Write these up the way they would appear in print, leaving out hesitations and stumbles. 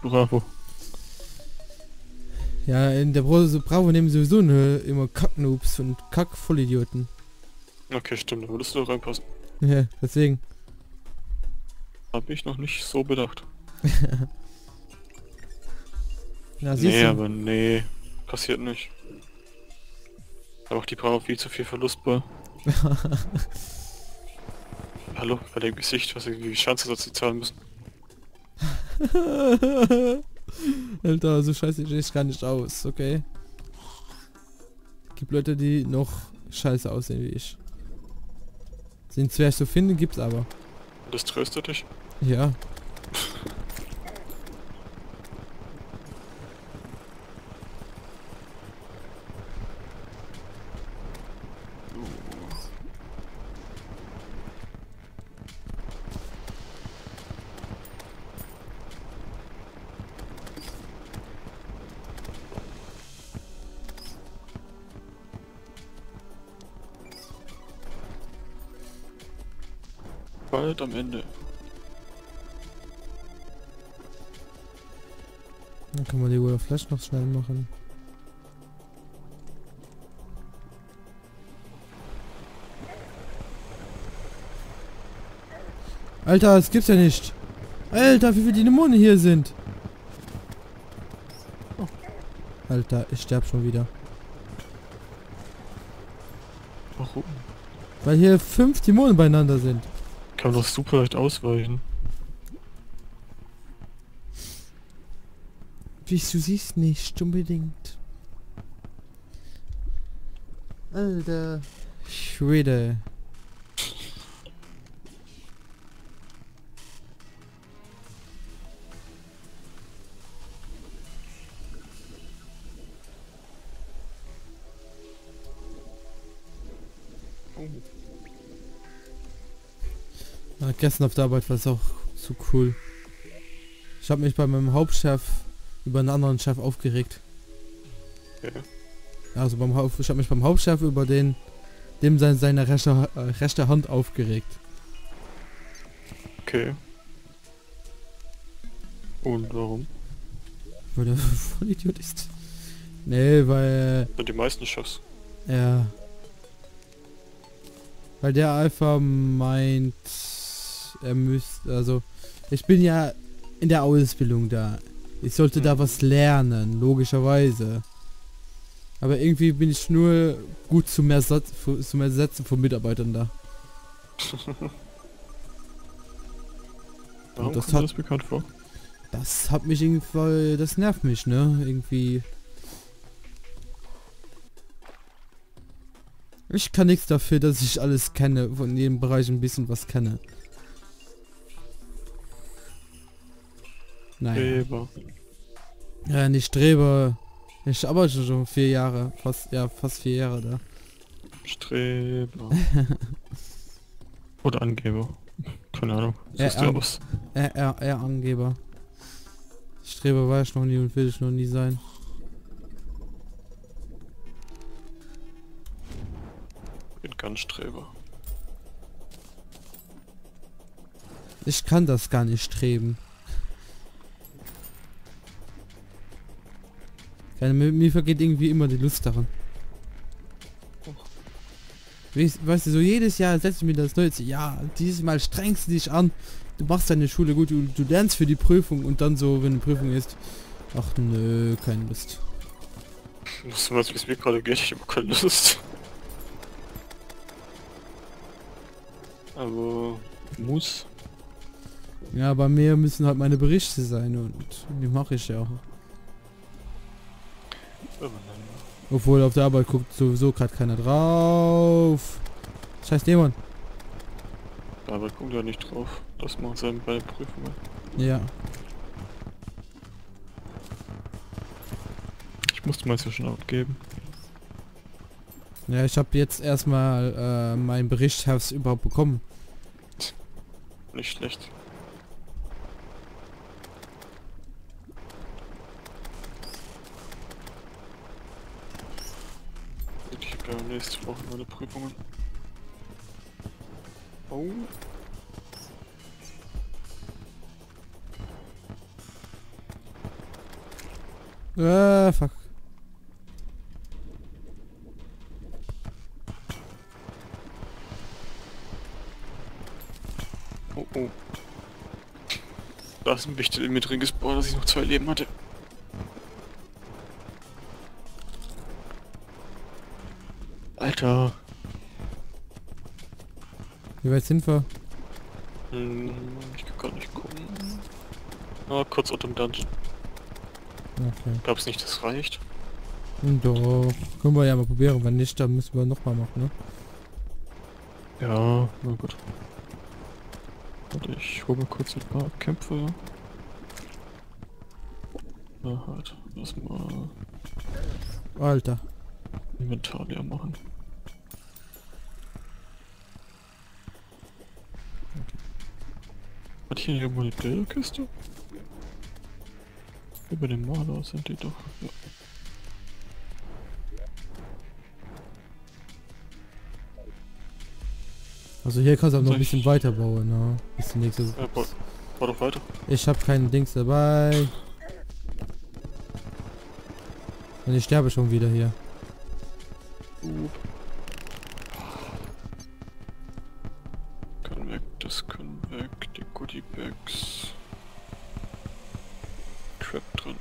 Bravo. Ja, in der Bravo nehmen sowieso immer Kacknoobs und Kack-Vollidioten. Okay, stimmt, da würdest du doch reinpassen. Ja, deswegen. Hab ich noch nicht so bedacht. Ja, siehst Nee, du. aber nee, passiert nicht. Da macht die Bravo viel zu viel Verlust bei. Hallo, bei dem Gesicht, was sie wie Schadensersatz zahlen müssen. Alter, so scheiße ich gar nicht aus, okay? Gibt Leute, die noch scheiße aussehen wie ich. Sind schwer zu finden, gibt's aber. Und das tröstet dich? Ja. Bald am Ende. Dann kann man die World of Flash noch schnell machen. Alter, das gibt's ja nicht. Alter, wie viele Dämonen hier sind. Oh. Alter, ich sterb schon wieder. Warum? Weil hier 5 Dämonen beieinander sind. Kann man doch super leicht ausweichen. Wie du siehst nicht unbedingt. Alter Schwede. Oh. Ja, gestern auf der Arbeit war es auch so cool. Ich habe mich bei meinem Hauptchef über einen anderen Chef aufgeregt. Okay. Also ich habe mich beim Hauptchef über dem seine rechte Hand aufgeregt. Okay. Und warum? Weil der voll Idiot ist. Nee, weil Und die meisten Chefs. ja. Weil der einfach meint, er müsste, also ich bin ja in der Ausbildung da. Ich sollte da was lernen, logischerweise. Aber irgendwie bin ich nur gut zum Ersetzen von Mitarbeitern da. Warum das kommt mir hat- das bekannt vor? Das hat mich irgendwie, das nervt mich, ne? Irgendwie. Ich kann nichts dafür, dass ich alles kenne, von jedem Bereich ein bisschen was kenne. Naja. Streber. Ja, nicht Streber. Ich arbeite schon 4 Jahre, fast 4 Jahre da. Streber. Oder Angeber. Keine Ahnung. Suchst du aus. Angeber. Streber war ich noch nie und will ich noch nie sein. Bin ganz Streber. Ich kann das gar nicht streben. Mir vergeht irgendwie immer die Lust daran. Weißt du, so jedes Jahr setze ich mir das neue Ziel. Ja, dieses Mal strengst du dich an. Du machst deine Schule gut, du lernst für die Prüfung und dann so, wenn eine Prüfung ist. Ach nö, keine Lust. Musst du mal, wie es mir gerade geht, ich habe keine Lust. Aber muss. Ja, bei mir müssen halt meine Berichte sein und die mache ich ja auch. Obwohl auf der Arbeit guckt sowieso gerade keiner drauf. Scheiß Dämon. Aber guckt ja nicht drauf. Das machen sie bei den Prüfungen. Ja. Ich musste mal schon abgeben. Ja, ich habe jetzt erstmal meinen Bericht überhaupt bekommen. Nicht schlecht. Ich habe ja nächste Woche meine Prüfungen. Oh. Fuck. Oh, oh. Da ist ein Wichtel in mir drin gespawnt, dass ich noch 2 Leben hatte. Alter. Wie weit sind wir? Ich kann gar nicht gucken. Ah, kurz unter dem Dungeon. Okay. Glaub's nicht, das reicht. Doch. Können wir ja mal probieren. Wenn nicht, dann müssen wir nochmal machen, ne? Ja, na gut. Warte, ich hole mir kurz ein paar Kämpfe. Na halt, erstmal Alter. Inventar leer machen. Hat hier irgendwo eine Bilderkiste? Über den Maler sind die doch. Ja. Also hier kannst du auch noch Soll ein bisschen ich- weiter bauen, ne? Bis die nächste. Ja, bau doch weiter. Ich habe keinen Dings dabei. Und ich sterbe schon wieder hier. Kann weg, das kann weg. Die Goodie Bags. Trap drin.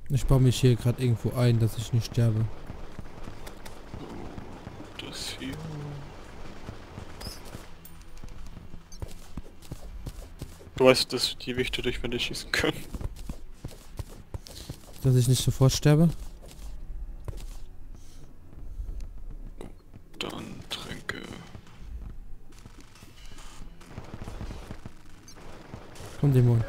Ich baue mich hier gerade irgendwo ein, dass ich nicht sterbe. So, das hier. Du weißt, dass die Wichte durch Wände schießen können. Dass ich nicht sofort sterbe. Dann Tränke. Komm, Dämon.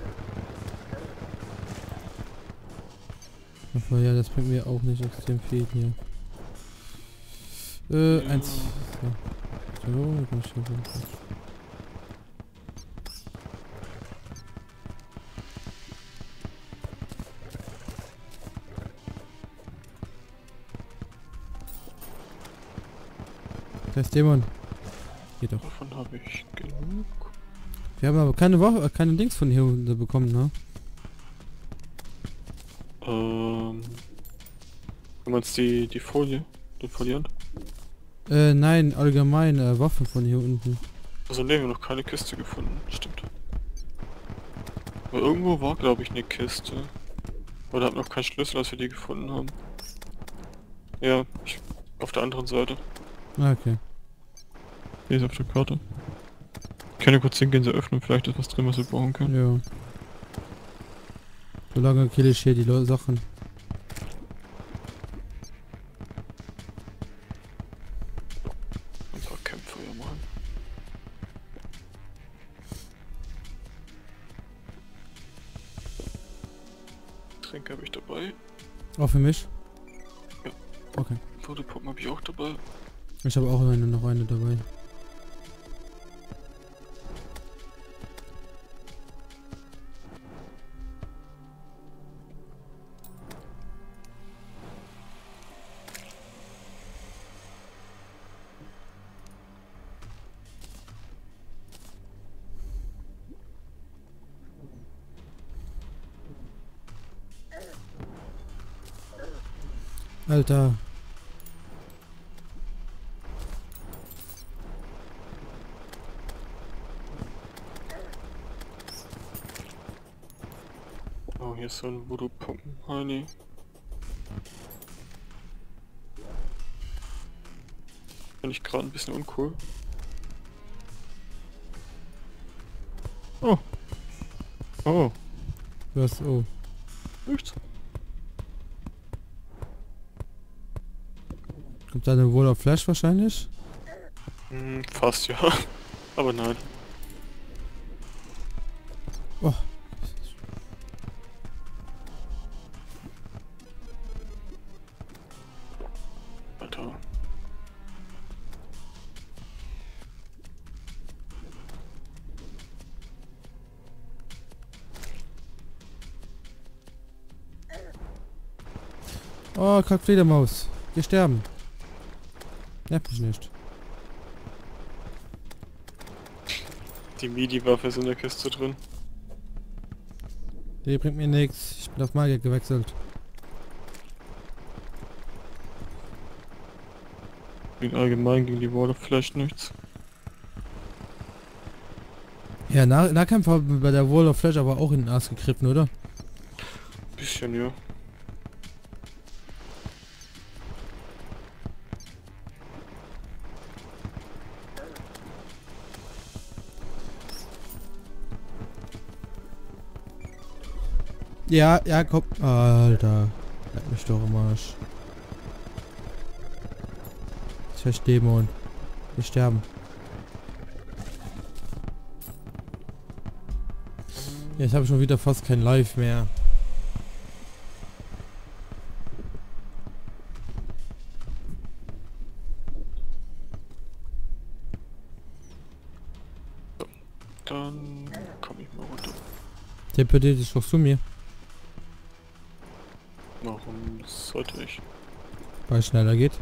Aber ja, das bringt mir auch nicht extrem viel hier. Ja. Eins. So, dann komm ich hier runter. Da ist Dämon. Geht doch. Davon habe ich genug. Wir haben aber keine Woche, keine Dings von hier unten bekommen, ne? Du meinst die Folie? Den Foliant? Nein, allgemein Waffen von hier unten. Also ne, wir haben noch keine Kiste gefunden. Stimmt. Aber irgendwo war, glaube ich, eine Kiste. Oder hat noch keinen Schlüssel, als wir die gefunden haben. Ja, auf der anderen Seite. Ah, okay. Hier ist auf der Karte. Ich kann ja kurz hingehen, sie öffnen, vielleicht ist was drin, was wir brauchen können. Ja. Solange kill ich hier die Sachen. Ein paar Kämpfe ja machen. Tränke habe ich dabei. Auch für mich? Ja. Okay. Fotopuppen habe ich auch dabei. Ich habe auch noch eine dabei. Alter. Oh, hier ist so ein Voodoo-Puppen-Heini. Finde ich gerade ein bisschen uncool. Oh. Oh. Was? Oh. Nichts. Kommt da eine Wall of Flash wahrscheinlich? Fast ja. Aber nein. Oh. Alter. Oh, Kackfledermaus. Geh sterben. Nerv mich nicht. Die Midi-Waffe ist in der Kiste drin. Die bringt mir nichts. Ich bin auf Magier gewechselt. Gegen allgemein gegen die Wall vielleicht nichts. Ja, Nahkampf haben wir bei der Wall of Flash aber auch in den Arsch gegriffen, oder? Bisschen, ja. Ja, ja, komm. Alter. Leck mich doch im Arsch. Ich Dämon. Wir sterben. Jetzt habe ich schon wieder fast kein Live mehr. Dann komme ich mal runter. Teleportiert doch zu mir. Warum sollte ich? Weil es schneller geht.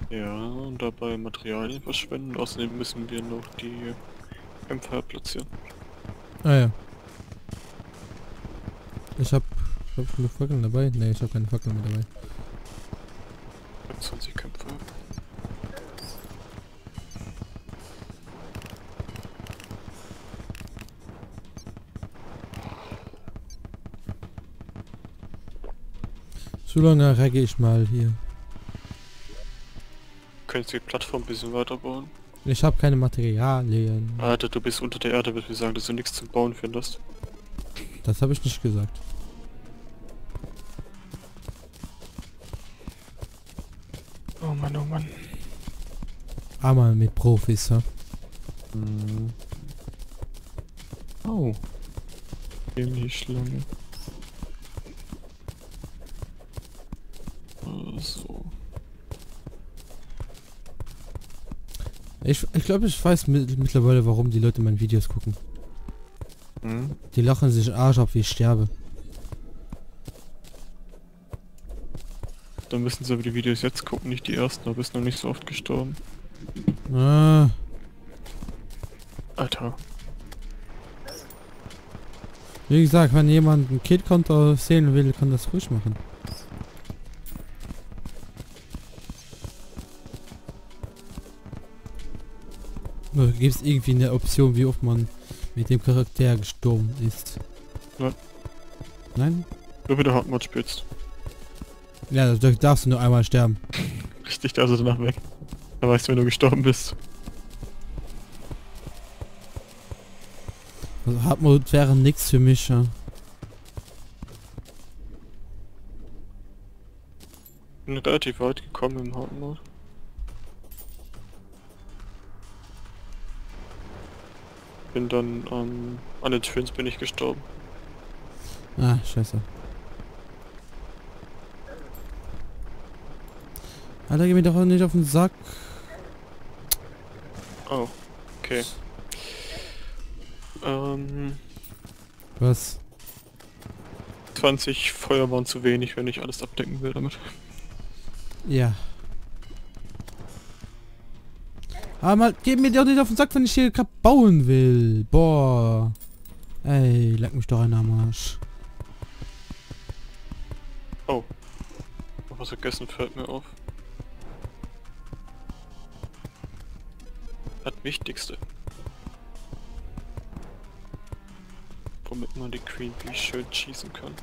Ja, und dabei Materialien verschwenden. Außerdem müssen wir noch die Kämpfer platzieren. Ah ja. Ich hab eine Fackeln dabei. Ne, ich habe keine Fackeln mehr dabei. 20 Kämpfer. So lange recke ich mal hier. Könntest du die Plattform ein bisschen weiter bauen? Ich habe keine Materialien. Alter, du bist unter der Erde, willst du sagen, dass du nichts zum Bauen findest? Das habe ich nicht gesagt. Oh Mann, oh Mann. Aber mit Profis, ja. Oh. Die Schlange. So. Ich glaube, ich weiß mittlerweile, warum die Leute meine Videos gucken. Hm? Die lachen sich Arsch ab, wie ich sterbe. Dann müssen sie aber die Videos jetzt gucken, nicht die ersten, aber bist noch nicht so oft gestorben. Ah, Alter. wie gesagt, wenn jemand ein Kid-Konto sehen will, kann das ruhig machen. Oder gibt es irgendwie eine Option, wie oft man mit dem Charakter gestorben ist? Nein. Nein? Nur wenn du Hardmode spielst. Ja, da darfst du nur einmal sterben. Richtig, da ist er danach weg. Da weißt du, wenn du gestorben bist. Also Hardmode wäre nichts für mich, ja. Bin relativ weit gekommen im Hardmode. Bin dann an den Twins bin ich gestorben. Ah, scheiße. Alter, geh mir doch nicht auf den Sack. Oh, okay. Was? 20 Feuer waren zu wenig, wenn ich alles abdecken will damit. Ja. Aber mal, geh mir doch nicht auf den Sack, wenn ich hier bauen will. Boah. Ey, leck mich doch einer am Arsch. Oh. Noch was vergessen fällt mir auf. Das Wichtigste. Womit man die Queen Bee schön schießen kann.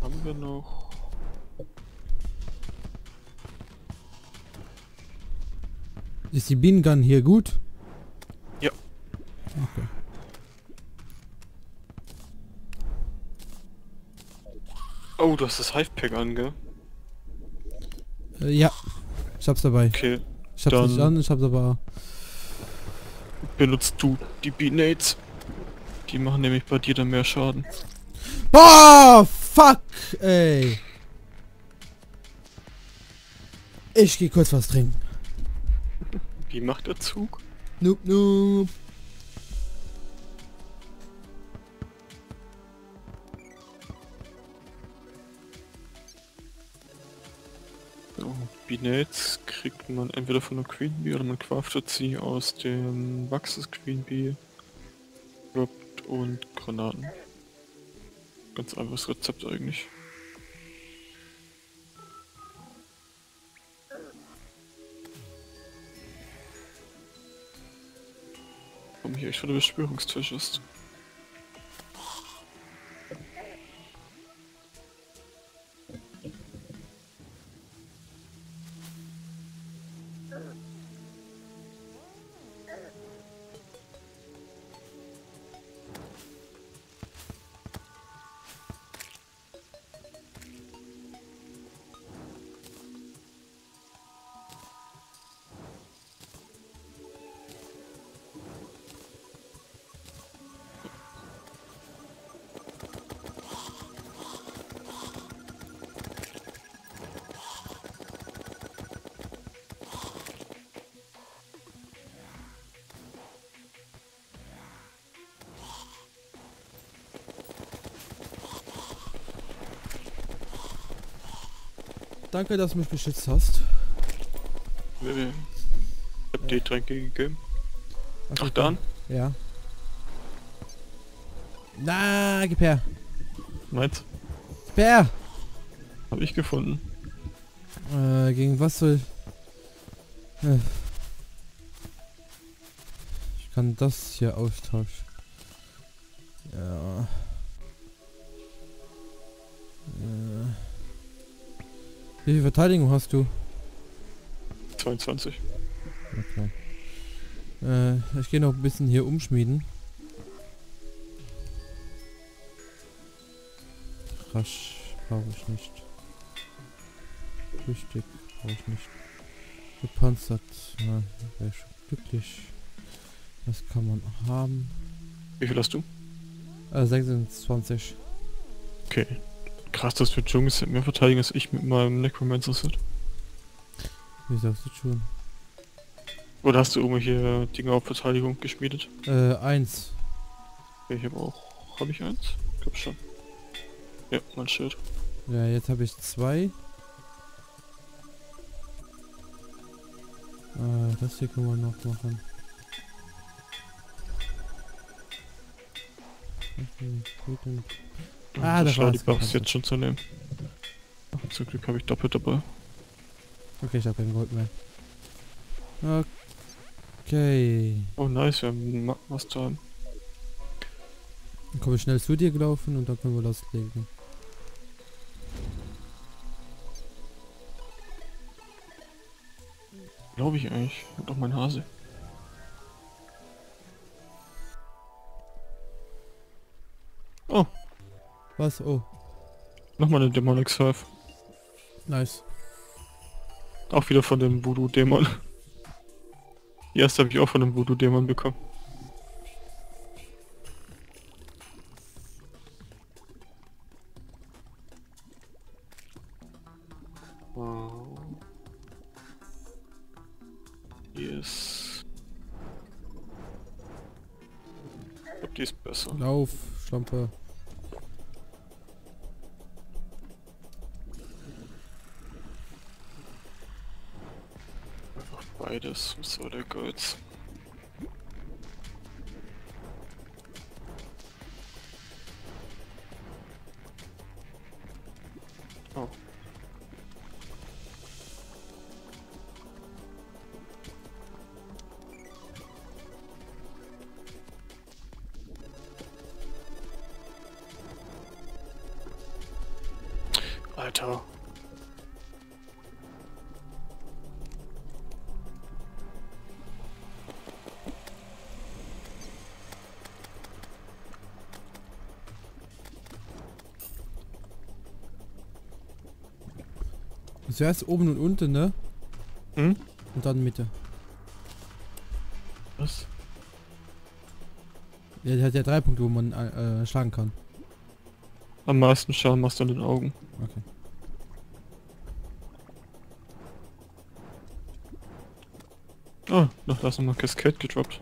Haben wir noch... Ist die Bean Gun hier gut? Ja. Okay. Oh, du hast das Hive-Pack an, gell? Ja. Ich hab's dabei. Okay. Ich hab's nicht an, ich hab's aber... Benutzt du die Bee-Nades. Die machen nämlich bei dir dann mehr Schaden. Boah, fuck, ey. Ich geh kurz was trinken. Wie macht der Zug? Nope, nope. So, Bee-Nades kriegt man entweder von der Queen Bee oder man craftet sie aus dem Wachs des Queen Bee, droppt und Granaten. Ganz einfaches Rezept eigentlich. Warum hier echt schon der Beschwörungstisch ist. Danke, dass du mich beschützt hast. Ich hab die Tränke gegeben. Okay, Ach, dann? Ja. Na, gib her. Meins? Gib her! Hab ich gefunden. Gegen was soll... Ich kann das hier austauschen. Ja. Wie viel Verteidigung hast du? 22. Okay. Ich gehe noch ein bisschen hier umschmieden. Rasch brauche ich nicht. Flüchtig brauche ich nicht. Gepanzert, ja, wäre schon glücklich. Das kann man haben. Wie viel hast du? 26. Okay. Krass, dass wir Jungs mehr verteidigen als ich mit meinem Necromancer-Set. Wie sagst du schon? Oder hast du irgendwelche Dinge auf Verteidigung geschmiedet? 1. Okay, ich habe auch... Habe ich eins? Ich glaube schon. Ja, mein Schild. Ja, jetzt habe ich 2. Das hier können wir noch machen. Das schlau, war's. die Buffs jetzt schon zu nehmen. Ach, zum Glück habe ich doppelt dabei. Okay, ich habe kein Gold mehr. Okay. Oh nice, wir haben was zu haben. Dann komme ich schnell zu dir gelaufen und dann können wir loslegen. Glaube ich eigentlich. Und auch mein Hase. Oh, Was? Oh, nochmal eine Demonic Surf. nice. Auch wieder von dem Voodoo-Dämon. Die erste habe ich auch von dem Voodoo-Dämon bekommen. Wow. Yes. Ich glaube, die ist besser. Lauf, Schlampe. Einfach beides. Was soll der Geiz? Oh. Alter. Zuerst oben und unten, ne? Hm? Und dann Mitte. Was? Ja, der hat ja 3 Punkte, wo man schlagen kann. Am meisten Schaden machst du an den Augen. Okay. Oh, noch da ist nochmal Cascade gedroppt.